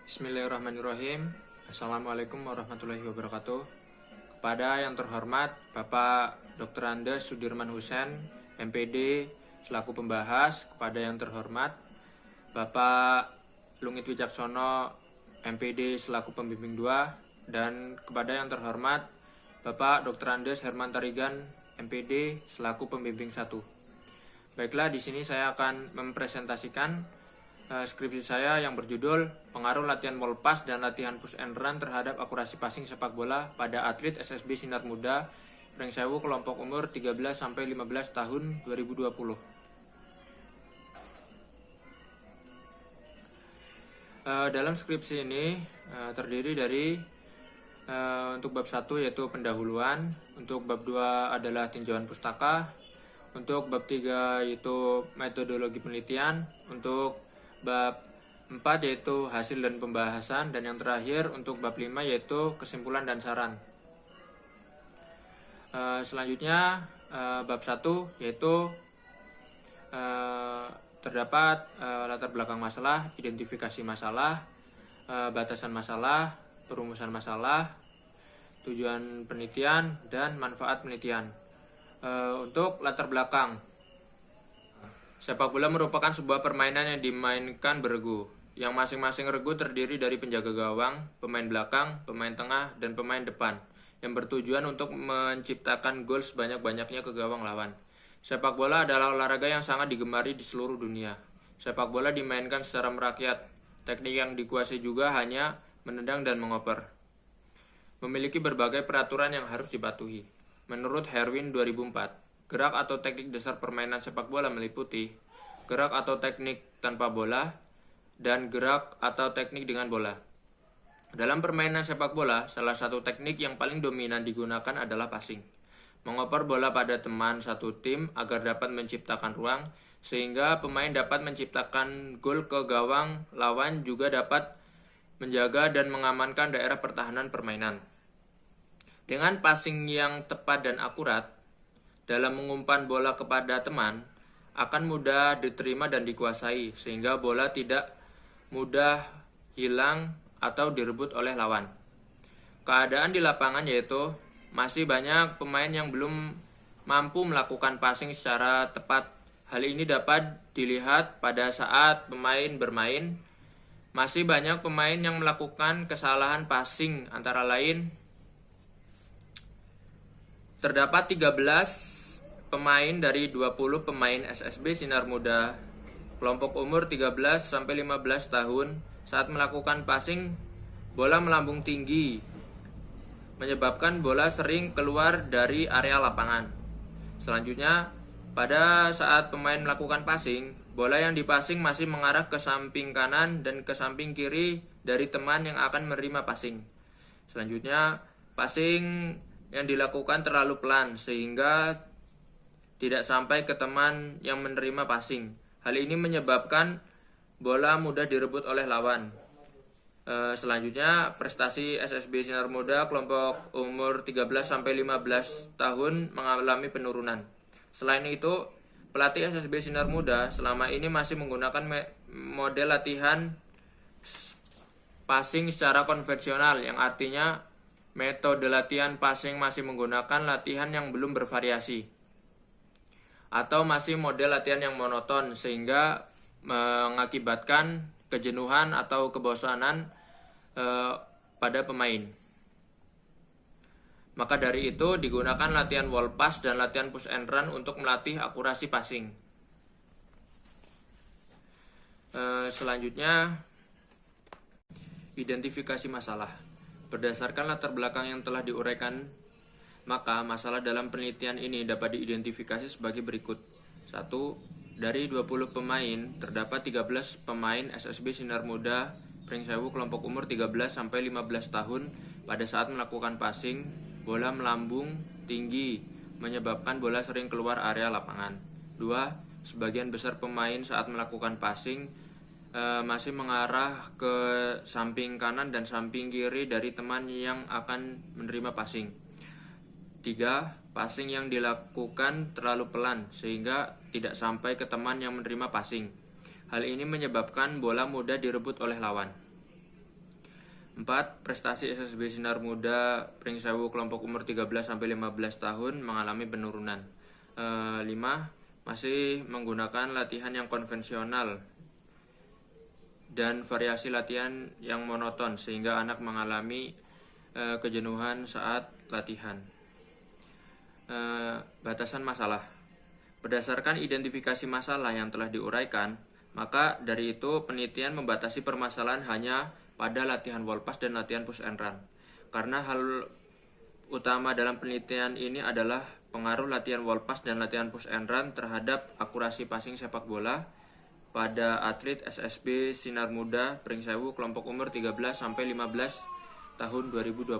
Bismillahirrahmanirrahim. Assalamualaikum warahmatullahi wabarakatuh. Kepada yang terhormat Bapak Dr. Andes Sudirman Husein, MPD selaku pembahas, kepada yang terhormat Bapak Lungit Wicaksono, MPD selaku pembimbing 2, dan kepada yang terhormat Bapak Dr. Andes Herman Tarigan, MPD selaku pembimbing 1. Baiklah, di sini saya akan mempresentasikan skripsi saya yang berjudul Pengaruh Latihan Wall Pass dan Latihan Push and Run terhadap Akurasi Passing Sepak Bola pada Atlet SSB Sinar Muda Pringsewu kelompok umur 13-15 tahun 2020. Dalam skripsi ini terdiri dari untuk bab 1 yaitu pendahuluan, untuk bab 2 adalah tinjauan pustaka, untuk bab 3 yaitu metodologi penelitian, untuk bab 4 yaitu hasil dan pembahasan, dan yang terakhir untuk bab 5 yaitu kesimpulan dan saran. Selanjutnya bab 1 yaitu terdapat latar belakang masalah, identifikasi masalah, batasan masalah, perumusan masalah, tujuan penelitian, dan manfaat penelitian. Untuk latar belakang, sepak bola merupakan sebuah permainan yang dimainkan beregu, yang masing-masing regu terdiri dari penjaga gawang, pemain belakang, pemain tengah, dan pemain depan, yang bertujuan untuk menciptakan gol sebanyak-banyaknya ke gawang lawan. Sepak bola adalah olahraga yang sangat digemari di seluruh dunia. Sepak bola dimainkan secara merakyat. Teknik yang dikuasai juga hanya menendang dan mengoper. Memiliki berbagai peraturan yang harus dipatuhi. Menurut Herwin 2004, gerak atau teknik dasar permainan sepak bola meliputi gerak atau teknik tanpa bola dan gerak atau teknik dengan bola. Dalam permainan sepak bola, salah satu teknik yang paling dominan digunakan adalah passing. Mengoper bola pada teman satu tim agar dapat menciptakan ruang, sehingga pemain dapat menciptakan gol ke gawang lawan, juga dapat menjaga dan mengamankan daerah pertahanan permainan. Dengan passing yang tepat dan akurat dalam mengumpan bola kepada teman, akan mudah diterima dan dikuasai, sehingga bola tidak mudah hilang atau direbut oleh lawan. Keadaan di lapangan yaitu masih banyak pemain yang belum mampu melakukan passing secara tepat. Hal ini dapat dilihat pada saat pemain bermain. Masih banyak pemain yang melakukan kesalahan passing, antara lain terdapat 13 pemain dari 20 pemain SSB Sinar Muda kelompok umur 13-15 tahun saat melakukan passing, bola melambung tinggi, menyebabkan bola sering keluar dari area lapangan. Selanjutnya, pada saat pemain melakukan passing, bola yang dipassing masih mengarah ke samping kanan dan ke samping kiri dari teman yang akan menerima passing. Selanjutnya, passing yang dilakukan terlalu pelan sehingga tidak sampai ke teman yang menerima passing. Hal ini menyebabkan bola mudah direbut oleh lawan. Selanjutnya, prestasi SSB Sinar Muda kelompok umur 13-15 tahun mengalami penurunan. Selain itu, pelatih SSB Sinar Muda selama ini masih menggunakan model latihan passing secara konvensional, yang artinya metode latihan passing masih menggunakan latihan yang belum bervariasi, atau masih model latihan yang monoton, sehingga mengakibatkan kejenuhan atau kebosanan pada pemain. Maka dari itu digunakan latihan wall pass dan latihan push and run untuk melatih akurasi passing. Selanjutnya, identifikasi masalah. Berdasarkan latar belakang yang telah diuraikan, maka masalah dalam penelitian ini dapat diidentifikasi sebagai berikut. 1. Dari 20 pemain, terdapat 13 pemain SSB Sinar Muda Pringsewu kelompok umur 13-15 tahun pada saat melakukan passing, bola melambung tinggi, menyebabkan bola sering keluar area lapangan. 2. Sebagian besar pemain saat melakukan passing masih mengarah ke samping kanan dan samping kiri dari teman yang akan menerima passing. 3. Passing yang dilakukan terlalu pelan sehingga tidak sampai ke teman yang menerima passing. Hal ini menyebabkan bola mudah direbut oleh lawan. 4. Prestasi SSB Sinar Muda Pringsewu kelompok umur 13-15 tahun mengalami penurunan. 5. Masih menggunakan latihan yang konvensional dan variasi latihan yang monoton sehingga anak mengalami kejenuhan saat latihan. Batasan masalah. Berdasarkan identifikasi masalah yang telah diuraikan, maka dari itu penelitian membatasi permasalahan hanya pada latihan wall pass dan latihan push and run. Karena hal utama dalam penelitian ini adalah pengaruh latihan wall pass dan latihan push and run terhadap akurasi passing sepak bola pada atlet SSB Sinar Muda Pringsewu kelompok umur 13-15 tahun 2020.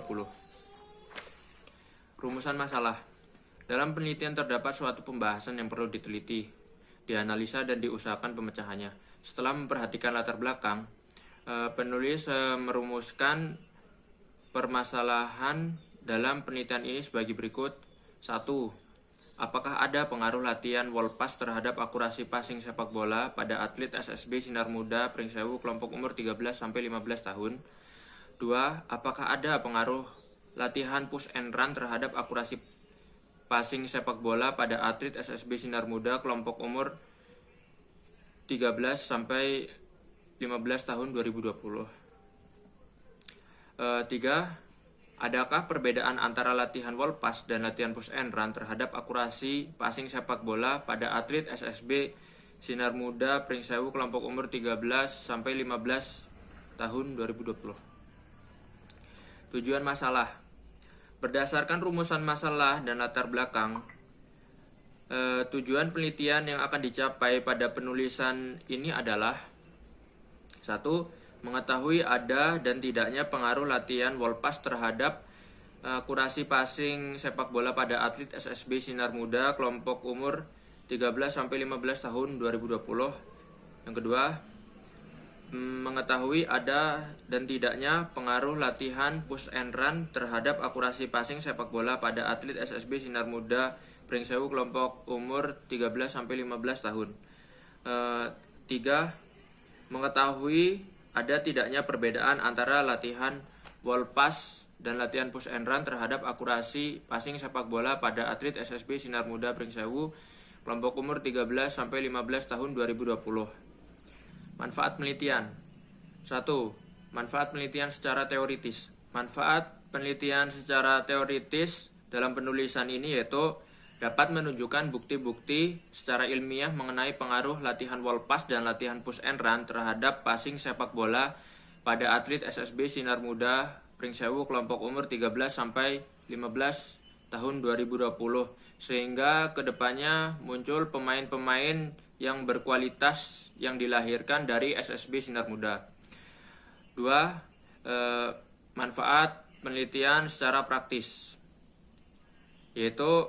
Rumusan masalah. Dalam penelitian terdapat suatu pembahasan yang perlu diteliti, dianalisa dan diusahakan pemecahannya. Setelah memperhatikan latar belakang, penulis merumuskan permasalahan dalam penelitian ini sebagai berikut. 1. Apakah ada pengaruh latihan wall pass terhadap akurasi passing sepak bola pada atlet SSB Sinar Muda Pringsewu kelompok umur 13-15 tahun? 2. Apakah ada pengaruh latihan push and run terhadap akurasi passing sepak bola pada atlet SSB Sinar Muda kelompok umur 13-15 tahun 2020. 3. Adakah perbedaan antara latihan wall pass dan latihan push and run terhadap akurasi passing sepak bola pada atlet SSB Sinar Muda Pringsewu kelompok umur 13-15 tahun 2020. Tujuan masalah. Berdasarkan rumusan masalah dan latar belakang, tujuan penelitian yang akan dicapai pada penulisan ini adalah 1. Mengetahui ada dan tidaknya pengaruh latihan wall pass terhadap akurasi passing sepak bola pada atlet SSB Sinar Muda kelompok umur 13-15 tahun 2020. Yang kedua, mengetahui ada dan tidaknya pengaruh latihan push and run terhadap akurasi passing sepak bola pada atlet SSB Sinar Muda Pringsewu kelompok umur 13-15 tahun. 3. Mengetahui ada tidaknya perbedaan antara latihan wall pass dan latihan push and run terhadap akurasi passing sepak bola pada atlet SSB Sinar Muda Pringsewu kelompok umur 13-15 tahun 2020. Manfaat penelitian. 1. Manfaat penelitian secara teoritis. Manfaat penelitian secara teoritis dalam penulisan ini yaitu dapat menunjukkan bukti-bukti secara ilmiah mengenai pengaruh latihan wall pass dan latihan push and run terhadap passing sepak bola pada atlet SSB Sinar Muda Pringsewu kelompok umur 13-15 tahun 2020 sehingga kedepannya muncul pemain-pemain yang berkualitas yang dilahirkan dari SSB Sinar Muda. 2. Manfaat penelitian secara praktis yaitu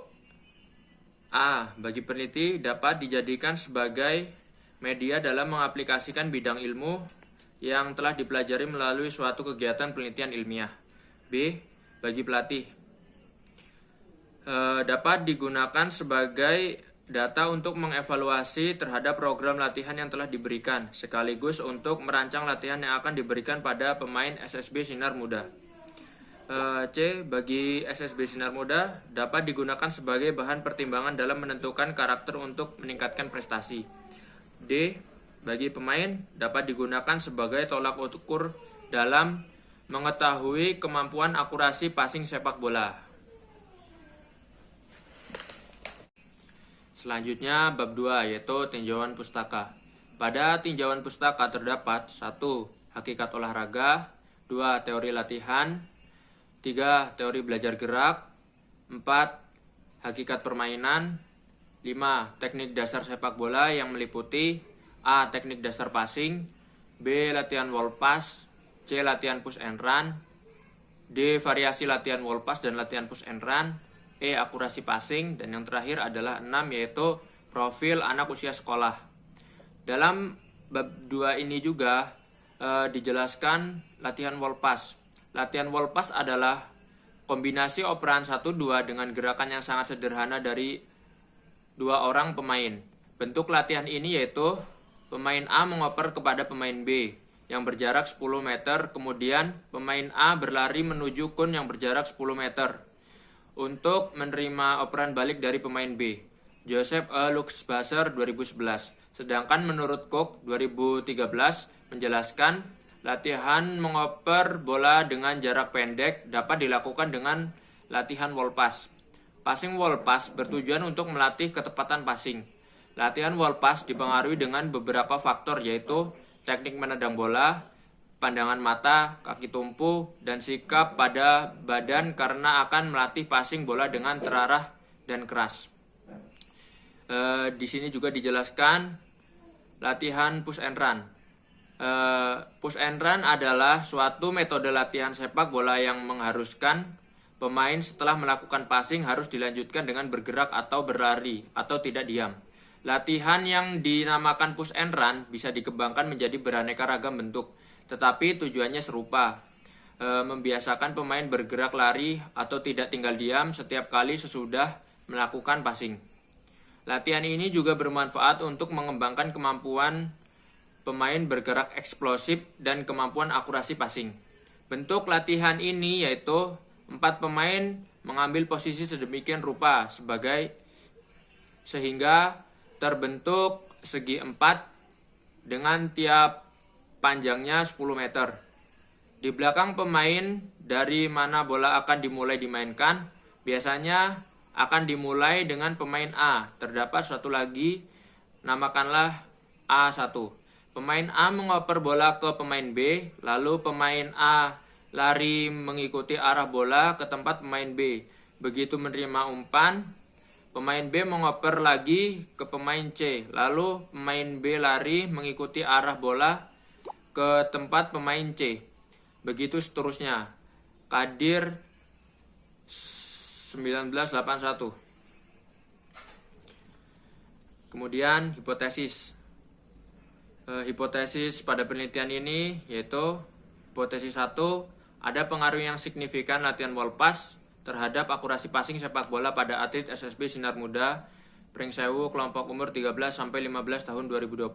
A. Bagi peneliti dapat dijadikan sebagai media dalam mengaplikasikan bidang ilmu yang telah dipelajari melalui suatu kegiatan penelitian ilmiah. B. Bagi pelatih dapat digunakan sebagai data untuk mengevaluasi terhadap program latihan yang telah diberikan, sekaligus untuk merancang latihan yang akan diberikan pada pemain SSB Sinar Muda. C. Bagi SSB Sinar Muda dapat digunakan sebagai bahan pertimbangan dalam menentukan karakter untuk meningkatkan prestasi. D. Bagi pemain dapat digunakan sebagai tolak ukur dalam mengetahui kemampuan akurasi passing sepak bola. Selanjutnya bab 2 yaitu tinjauan pustaka. Pada tinjauan pustaka terdapat 1. Hakikat olahraga, 2. Teori latihan, 3. Teori belajar gerak, 4. Hakikat permainan, 5. Teknik dasar sepak bola yang meliputi A. Teknik dasar passing, B. Latihan wall pass, C. Latihan push and run, D. Variasi latihan wall pass dan latihan push and run, E. Akurasi passing, dan yang terakhir adalah 6 yaitu profil anak usia sekolah. Dalam bab 2 ini juga dijelaskan latihan wall pass. Latihan wall pass adalah kombinasi operan 1-2 dengan gerakan yang sangat sederhana dari 2 orang pemain. Bentuk latihan ini yaitu pemain A mengoper kepada pemain B, yang berjarak 10 meter, kemudian pemain A berlari menuju kun yang berjarak 10 meter untuk menerima operan balik dari pemain B. Joseph A. Luxbaser 2011. Sedangkan menurut Cook 2013 menjelaskan latihan mengoper bola dengan jarak pendek dapat dilakukan dengan latihan wall pass. Passing wall pass bertujuan untuk melatih ketepatan passing. Latihan wall pass dipengaruhi dengan beberapa faktor yaitu teknik menendang bola, pandangan mata, kaki tumpu, dan sikap pada badan karena akan melatih passing bola dengan terarah dan keras. Di sini juga dijelaskan latihan push and run. Push and run adalah suatu metode latihan sepak bola yang mengharuskan pemain setelah melakukan passing harus dilanjutkan dengan bergerak atau berlari atau tidak diam. Latihan yang dinamakan push and run bisa dikembangkan menjadi beraneka ragam bentuk, tetapi tujuannya serupa, membiasakan pemain bergerak lari atau tidak tinggal diam setiap kali sesudah melakukan passing. Latihan ini juga bermanfaat untuk mengembangkan kemampuan pemain bergerak eksplosif dan kemampuan akurasi passing. Bentuk latihan ini yaitu 4 pemain mengambil posisi sedemikian rupa sehingga terbentuk segi 4 dengan tiap panjangnya 10 meter. Di belakang pemain dari mana bola akan dimulai dimainkan, biasanya akan dimulai dengan pemain A. Terdapat satu lagi, namakanlah A1. Pemain A mengoper bola ke pemain B, lalu pemain A lari mengikuti arah bola ke tempat pemain B. Begitu menerima umpan, pemain B mengoper lagi ke pemain C, lalu pemain B lari mengikuti arah bola ke tempat pemain C. Begitu seterusnya. Kadir 1981. Kemudian hipotesis. Hipotesis pada penelitian ini yaitu hipotesis 1, ada pengaruh yang signifikan latihan wall pass terhadap akurasi passing sepak bola pada atlet SSB Sinar Muda Pringsewu kelompok umur 13 sampai 15 tahun 2020.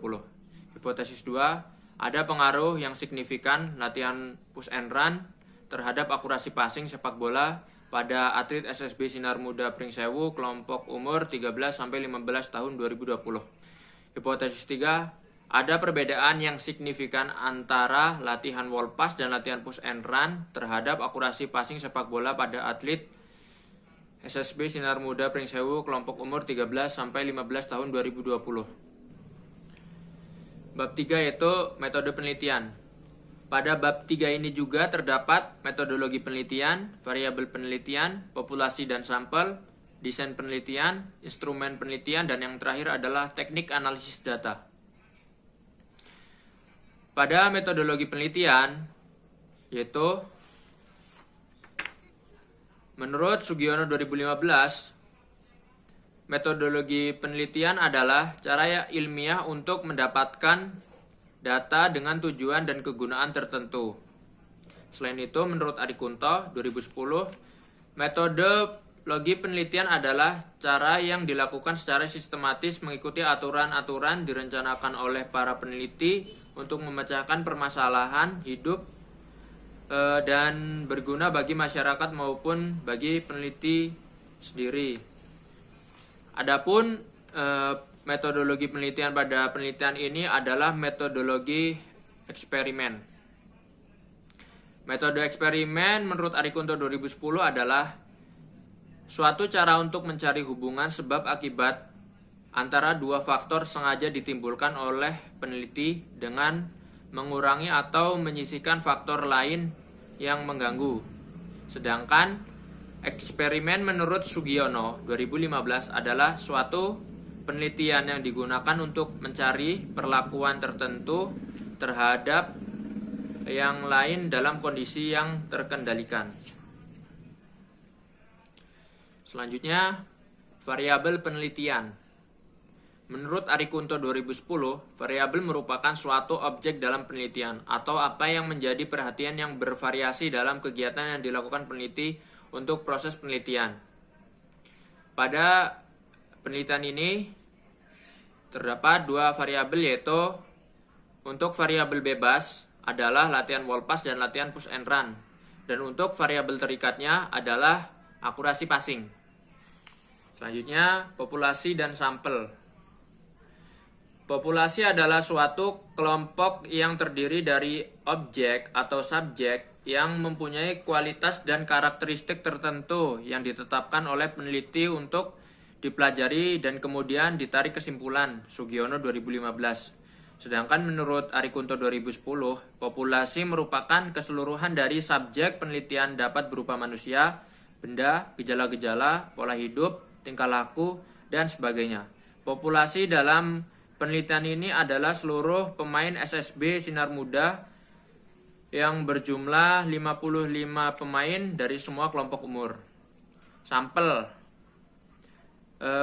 Hipotesis 2, ada pengaruh yang signifikan latihan push and run terhadap akurasi passing sepak bola pada atlet SSB Sinar Muda Pringsewu kelompok umur 13 sampai 15 tahun 2020. Hipotesis 3, ada perbedaan yang signifikan antara latihan wall pass dan latihan push and run terhadap akurasi passing sepak bola pada atlet SSB Sinar Muda Pringsewu kelompok umur 13 sampai 15 tahun 2020. Bab 3 yaitu metode penelitian. Pada bab 3 ini juga terdapat metodologi penelitian, variabel penelitian, populasi dan sampel, desain penelitian, instrumen penelitian, dan yang terakhir adalah teknik analisis data. Pada metodologi penelitian, yaitu menurut Sugiono 2015, metodologi penelitian adalah cara ilmiah untuk mendapatkan data dengan tujuan dan kegunaan tertentu. Selain itu, menurut Adikunto 2010, metodologi penelitian adalah cara yang dilakukan secara sistematis mengikuti aturan-aturan direncanakan oleh para peneliti untuk memecahkan permasalahan hidup dan berguna bagi masyarakat maupun bagi peneliti sendiri. Adapun metodologi penelitian pada penelitian ini adalah metodologi eksperimen. Metode eksperimen menurut Adikunto 2010 adalah suatu cara untuk mencari hubungan sebab akibat antara dua faktor sengaja ditimbulkan oleh peneliti dengan mengurangi atau menyisihkan faktor lain yang mengganggu. Sedangkan eksperimen menurut Sugiono 2015 adalah suatu penelitian yang digunakan untuk mencari perlakuan tertentu terhadap yang lain dalam kondisi yang terkendalikan. Selanjutnya, variabel penelitian. Menurut Adikunto 2010, variabel merupakan suatu objek dalam penelitian atau apa yang menjadi perhatian yang bervariasi dalam kegiatan yang dilakukan peneliti untuk proses penelitian. Pada penelitian ini terdapat dua variabel, yaitu untuk variabel bebas adalah latihan wall pass dan latihan push and run. Dan untuk variabel terikatnya adalah akurasi passing. Selanjutnya, populasi dan sampel. Populasi adalah suatu kelompok yang terdiri dari objek atau subjek yang mempunyai kualitas dan karakteristik tertentu yang ditetapkan oleh peneliti untuk dipelajari dan kemudian ditarik kesimpulan. Sugiono 2015. Sedangkan menurut Arikunto 2010, populasi merupakan keseluruhan dari subjek penelitian dapat berupa manusia, benda, gejala-gejala, pola hidup, tingkah laku, dan sebagainya. Populasi dalam penelitian ini adalah seluruh pemain SSB Sinar Muda yang berjumlah 55 pemain dari semua kelompok umur. Sampel.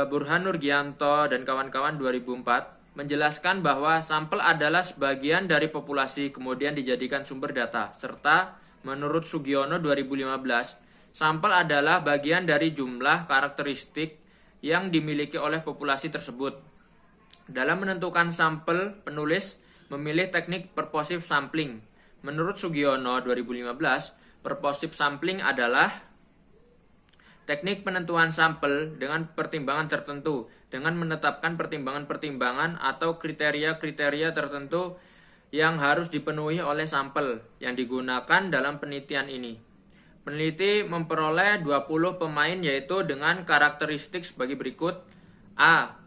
Burhan Nurgianto dan kawan-kawan 2004 menjelaskan bahwa sampel adalah sebagian dari populasi kemudian dijadikan sumber data, serta menurut Sugiono 2015, sampel adalah bagian dari jumlah karakteristik yang dimiliki oleh populasi tersebut. Dalam menentukan sampel, penulis memilih teknik purposive sampling. Menurut Sugiono 2015, purposive sampling adalah teknik penentuan sampel dengan pertimbangan tertentu, dengan menetapkan pertimbangan-pertimbangan atau kriteria-kriteria tertentu yang harus dipenuhi oleh sampel yang digunakan dalam penelitian ini. Peneliti memperoleh 20 pemain yaitu dengan karakteristik sebagai berikut. A.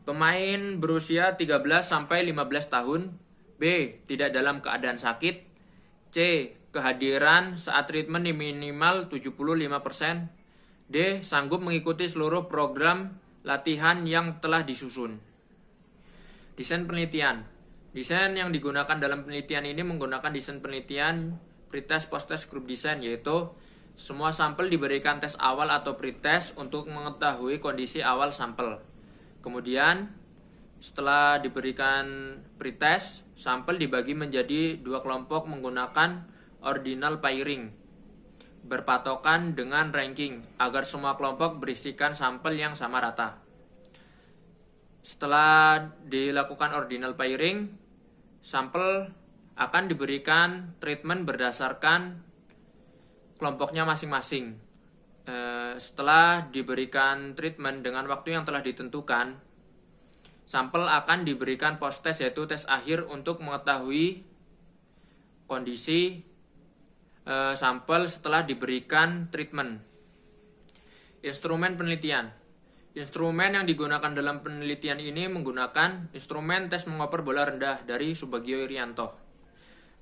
Pemain berusia 13-15 tahun. B. Tidak dalam keadaan sakit. C. Kehadiran saat treatment minimal 75%. D. Sanggup mengikuti seluruh program latihan yang telah disusun. Desain penelitian. Desain yang digunakan dalam penelitian ini menggunakan desain penelitian pretest post-test group design, yaitu semua sampel diberikan tes awal atau pretest untuk mengetahui kondisi awal sampel. Kemudian setelah diberikan pretest, sampel dibagi menjadi dua kelompok menggunakan ordinal pairing berpatokan dengan ranking agar semua kelompok berisikan sampel yang sama rata. Setelah dilakukan ordinal pairing, sampel akan diberikan treatment berdasarkan kelompoknya masing-masing. Setelah diberikan treatment dengan waktu yang telah ditentukan, sampel akan diberikan post-test yaitu tes akhir untuk mengetahui kondisi sampel setelah diberikan treatment. Instrumen penelitian. Instrumen yang digunakan dalam penelitian ini menggunakan instrumen tes mengoper bola rendah dari Subagio Irianto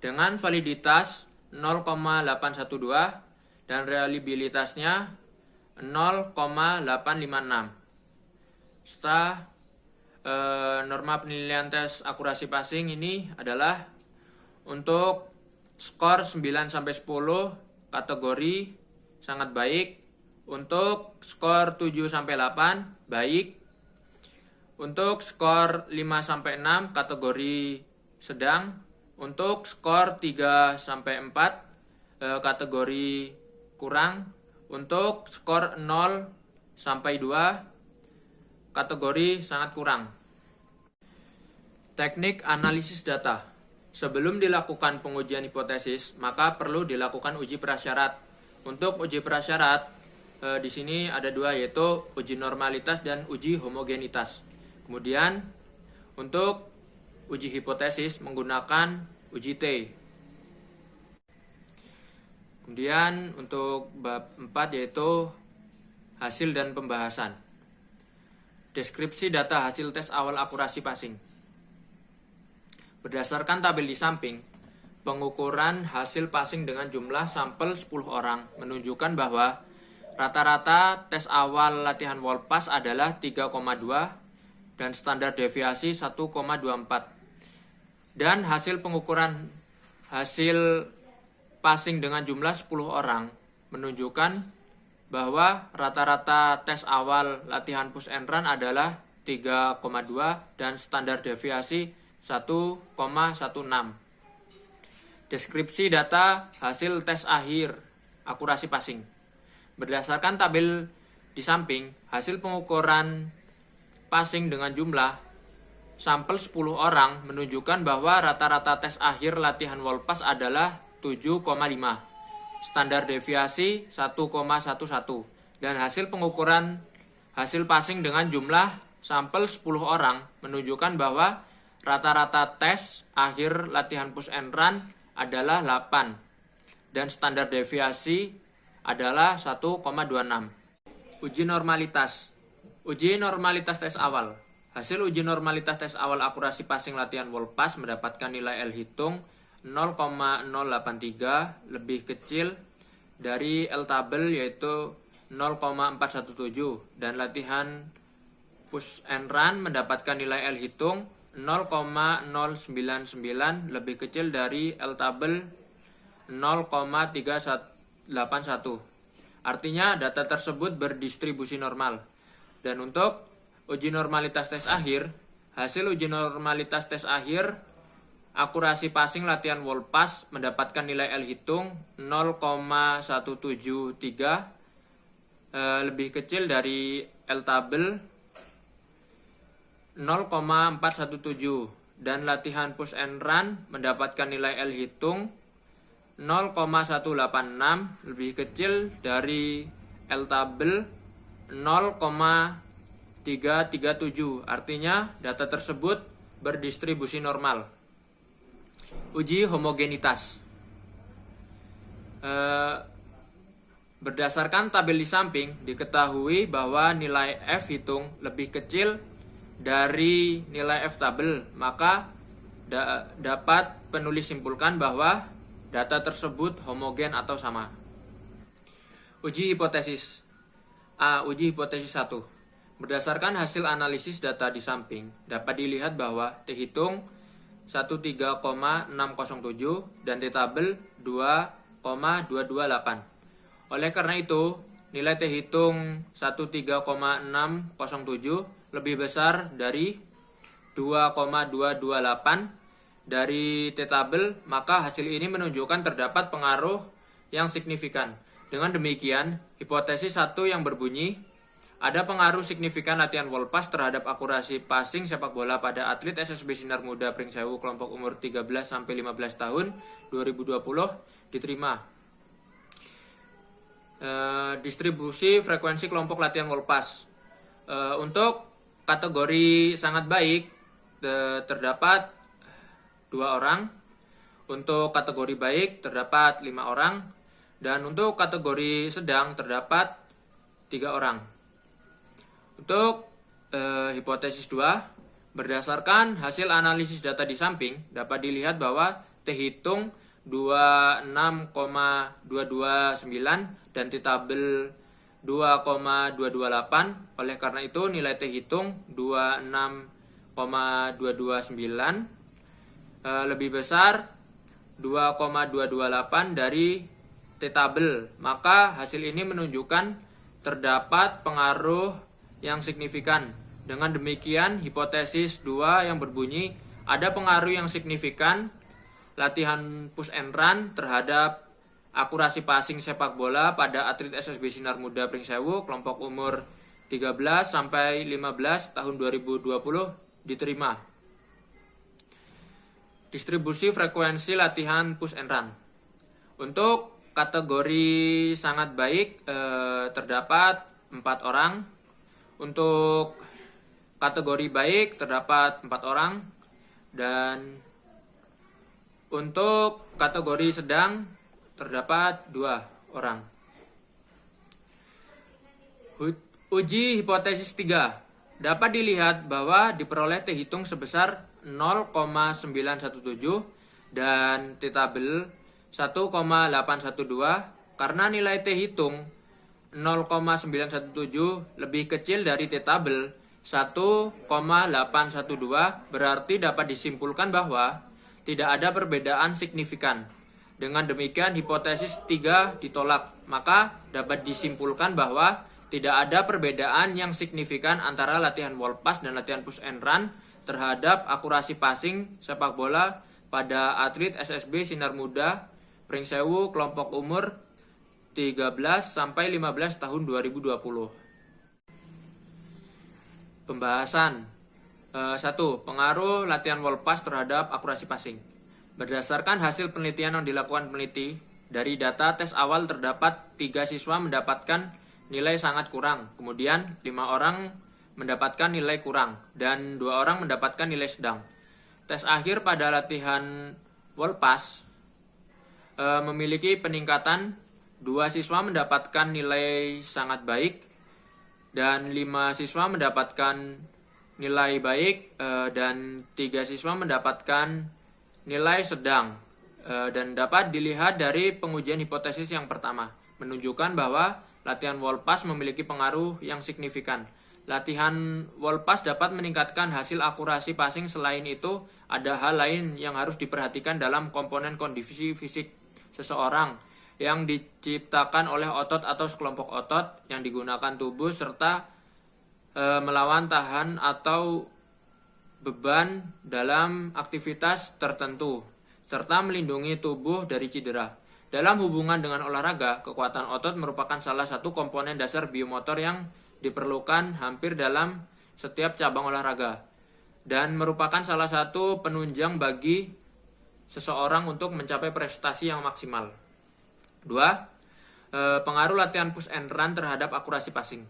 dengan validitas 0,812 dan reliabilitasnya 0,856. Setelah norma penilaian tes akurasi passing ini adalah untuk skor 9-10 kategori sangat baik, untuk skor 7-8 baik, untuk skor 5-6 kategori sedang, untuk skor 3-4 kategori kurang, untuk skor 0-2 kategori sangat kurang. Teknik analisis data. Sebelum dilakukan pengujian hipotesis, maka perlu dilakukan uji prasyarat. Untuk uji prasyarat, di sini ada dua, yaitu uji normalitas dan uji homogenitas. Kemudian, untuk uji hipotesis menggunakan uji T. Kemudian untuk bab 4 yaitu hasil dan pembahasan. Deskripsi data hasil tes awal akurasi passing. Berdasarkan tabel di samping, pengukuran hasil passing dengan jumlah sampel 10 orang menunjukkan bahwa rata-rata tes awal latihan wall pass adalah 3,2 dan standar deviasi 1,24. Dan hasil pengukuran hasil passing dengan jumlah 10 orang menunjukkan bahwa rata-rata tes awal latihan push and run adalah 3,2 dan standar deviasi 1,16. Deskripsi data hasil tes akhir akurasi passing. Berdasarkan tabel di samping, hasil pengukuran passing dengan jumlah sampel 10 orang menunjukkan bahwa rata-rata tes akhir latihan Wolpas adalah 7,5. Standar deviasi 1,11. Dan hasil pengukuran hasil passing dengan jumlah sampel 10 orang menunjukkan bahwa rata-rata tes akhir latihan push and run adalah 8. Dan standar deviasi adalah 1,26. Uji normalitas. Uji normalitas tes awal. Hasil uji normalitas tes awal akurasi passing latihan Wolpas mendapatkan nilai L hitung 0,083 lebih kecil dari L tabel yaitu 0,417 dan latihan push and run mendapatkan nilai L hitung 0,099 lebih kecil dari L tabel 0,381. Artinya data tersebut berdistribusi normal. Dan untuk uji normalitas tes akhir, hasil uji normalitas tes akhir akurasi passing latihan Wolpas mendapatkan nilai L hitung 0,173 lebih kecil dari L tabel 0,417 dan latihan push and run mendapatkan nilai L hitung 0,186 lebih kecil dari L tabel 0,337. Artinya data tersebut berdistribusi normal. Uji homogenitas. Berdasarkan tabel di samping diketahui bahwa nilai F hitung lebih kecil dari nilai F tabel, maka dapat penulis simpulkan bahwa data tersebut homogen atau sama. Uji hipotesis. A. Uji hipotesis 1. Berdasarkan hasil analisis data di samping, dapat dilihat bahwa T hitung 13,607 dan T tabel 2,228. Oleh karena itu, nilai T hitung 13,607 lebih besar dari 2,228 dari T tabel, maka hasil ini menunjukkan terdapat pengaruh yang signifikan. Dengan demikian, hipotesis 1 yang berbunyi, ada pengaruh signifikan latihan Wolpas terhadap akurasi passing sepak bola pada atlet SSB Sinar Muda Pringsewu kelompok umur 13-15 tahun 2020 diterima. Distribusi frekuensi kelompok latihan Wolpas. Untuk kategori sangat baik terdapat 2 orang, untuk kategori baik terdapat 5 orang, dan untuk kategori sedang terdapat 3 orang. Untuk hipotesis 2, berdasarkan hasil analisis data di samping, dapat dilihat bahwa T hitung 26,229 dan T tabel 2,228. Oleh karena itu, nilai T hitung 26,229 lebih besar 2,228 dari T tabel. Maka hasil ini menunjukkan terdapat pengaruh yang signifikan. Dengan demikian, hipotesis 2 yang berbunyi, ada pengaruh yang signifikan latihan push and run terhadap akurasi passing sepak bola pada atlet SSB Sinar Muda Pringsewu kelompok umur 13 sampai 15 tahun 2020 diterima. Distribusi frekuensi latihan push and run. Untuk kategori sangat baik terdapat 4 orang. Untuk kategori baik terdapat 4 orang. Dan untuk kategori sedang terdapat 2 orang. Uji hipotesis 3. Dapat dilihat bahwa diperoleh T hitung sebesar 0,917 dan T tabel 1,812 karena nilai T hitung 0,917 lebih kecil dari T tabel 1,812, berarti dapat disimpulkan bahwa tidak ada perbedaan signifikan. Dengan demikian hipotesis 3 ditolak, maka dapat disimpulkan bahwa tidak ada perbedaan yang signifikan antara latihan Wolpas dan latihan push and run terhadap akurasi passing sepak bola pada atlet SSB Sinar Muda Pringsewu kelompok umur 13 sampai 15 tahun 2020. Pembahasan. 1. Pengaruh latihan wall pass terhadap akurasi passing. Berdasarkan hasil penelitian yang dilakukan peneliti, dari data tes awal terdapat 3 siswa mendapatkan nilai sangat kurang, kemudian 5 orang mendapatkan nilai kurang, dan 2 orang mendapatkan nilai sedang. Tes akhir pada latihan wall pass memiliki peningkatan, 2 siswa mendapatkan nilai sangat baik, dan 5 siswa mendapatkan nilai baik, dan 3 siswa mendapatkan nilai sedang, dan dapat dilihat dari pengujian hipotesis yang pertama, menunjukkan bahwa latihan wall pass memiliki pengaruh yang signifikan. Latihan wall pass dapat meningkatkan hasil akurasi passing. Selain itu, ada hal lain yang harus diperhatikan dalam komponen kondisi fisik seseorang yang diciptakan oleh otot atau sekelompok otot yang digunakan tubuh, serta melawan tahan atau beban dalam aktivitas tertentu, serta melindungi tubuh dari cedera. Dalam hubungan dengan olahraga, kekuatan otot merupakan salah satu komponen dasar biomotor yang diperlukan hampir dalam setiap cabang olahraga, dan merupakan salah satu penunjang bagi seseorang untuk mencapai prestasi yang maksimal. 2. Pengaruh latihan push and run terhadap akurasi passing.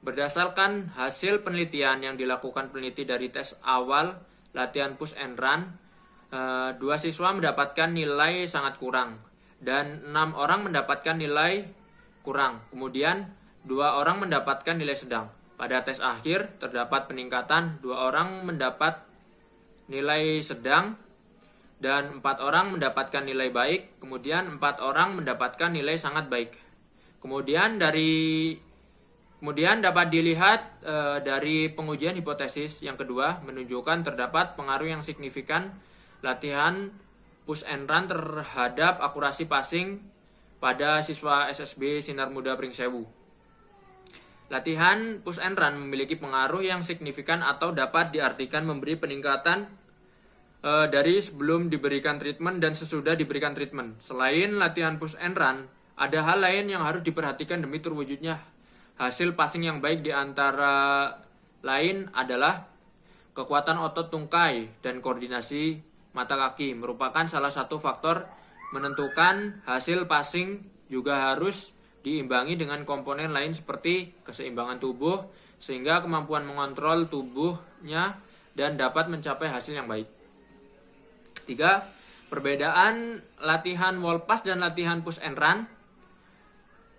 Berdasarkan hasil penelitian yang dilakukan peneliti dari tes awal latihan push and run, 2 siswa mendapatkan nilai sangat kurang, dan 6 orang mendapatkan nilai kurang. Kemudian 2 orang mendapatkan nilai sedang. Pada tes akhir terdapat peningkatan, 2 orang mendapat nilai sedang dan 4 orang mendapatkan nilai baik, kemudian 4 orang mendapatkan nilai sangat baik. Kemudian dapat dilihat dari pengujian hipotesis yang kedua, menunjukkan terdapat pengaruh yang signifikan latihan push and run terhadap akurasi passing pada siswa SSB Sinar Muda Pringsewu. Latihan push and run memiliki pengaruh yang signifikan atau dapat diartikan memberi peningkatan dari sebelum diberikan treatment dan sesudah diberikan treatment. Selain latihan push and run, ada hal lain yang harus diperhatikan demi terwujudnya hasil passing yang baik. Di antara lain adalah kekuatan otot tungkai dan koordinasi mata kaki merupakan salah satu faktor menentukan hasil passing. Juga harus diimbangi dengan komponen lain seperti keseimbangan tubuh, sehingga kemampuan mengontrol tubuhnya dan dapat mencapai hasil yang baik. 3. Perbedaan latihan wall pass dan latihan push and run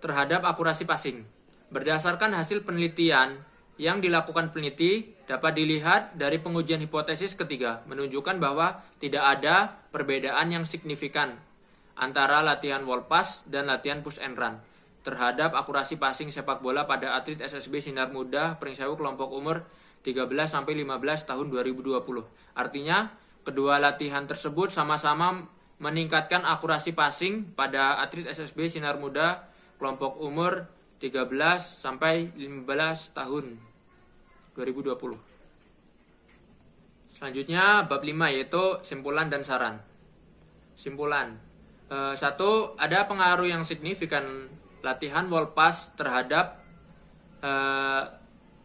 terhadap akurasi passing. Berdasarkan hasil penelitian yang dilakukan peneliti, dapat dilihat dari pengujian hipotesis ketiga, menunjukkan bahwa tidak ada perbedaan yang signifikan antara latihan wall pass dan latihan push and run terhadap akurasi passing sepak bola pada atlet SSB Sinar Muda Pringsewu kelompok umur 13-15 tahun 2020. Artinya, kedua latihan tersebut sama-sama meningkatkan akurasi passing pada atlet SSB Sinar Muda kelompok umur 13-15 tahun 2020. Selanjutnya bab 5, yaitu simpulan dan saran. Simpulan. 1. Ada pengaruh yang signifikan latihan wall pass terhadap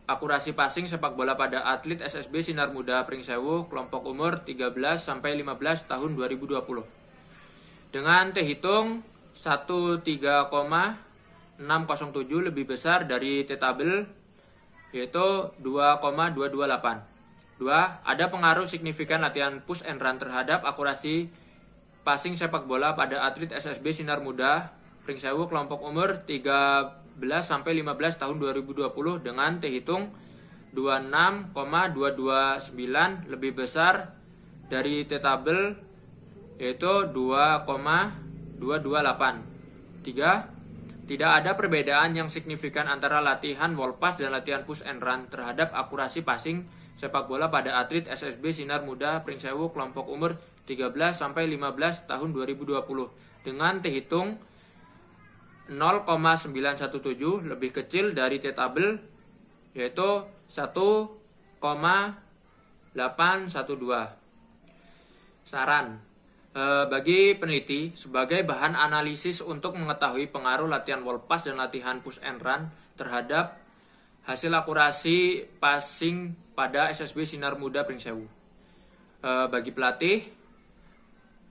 akurasi passing sepak bola pada atlet SSB Sinar Muda Pringsewu kelompok umur 13-15 tahun 2020. Dengan T hitung 13,607 lebih besar dari T tabel, yaitu 2,228. 2. Ada pengaruh signifikan latihan push and run terhadap akurasi passing sepak bola pada atlet SSB Sinar Muda Pringsewu kelompok umur 13-15 tahun 2020 dengan T hitung 26,229 lebih besar dari T tabel, yaitu 2,228. 3. Tidak ada perbedaan yang signifikan antara latihan wall pass dan latihan push and run terhadap akurasi passing sepak bola pada atlet SSB Sinar Muda Pringsewu kelompok umur 13-15 tahun 2020 dengan T hitung 0,917 lebih kecil dari T tabel, yaitu 1,812. Saran bagi peneliti sebagai bahan analisis untuk mengetahui pengaruh latihan wall pass dan latihan push and run terhadap hasil akurasi passing pada SSB Sinar Muda Pringsewu. Bagi pelatih,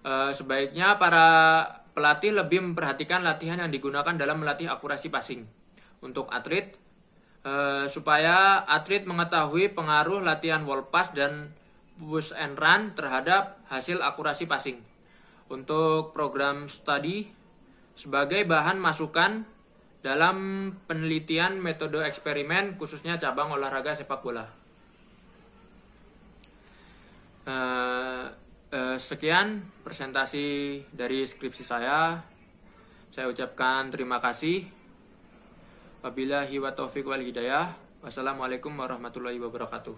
sebaiknya para pelatih lebih memperhatikan latihan yang digunakan dalam melatih akurasi passing. Untuk atlet, supaya atlet mengetahui pengaruh latihan wall pass dan push and run terhadap hasil akurasi passing. Untuk program studi, sebagai bahan masukan dalam penelitian metode eksperimen khususnya cabang olahraga sepak bola. Sekian presentasi dari skripsi saya. Saya ucapkan terima kasih. Wabillahi wa taufiq wal hidayah. Wassalamualaikum warahmatullahi wabarakatuh.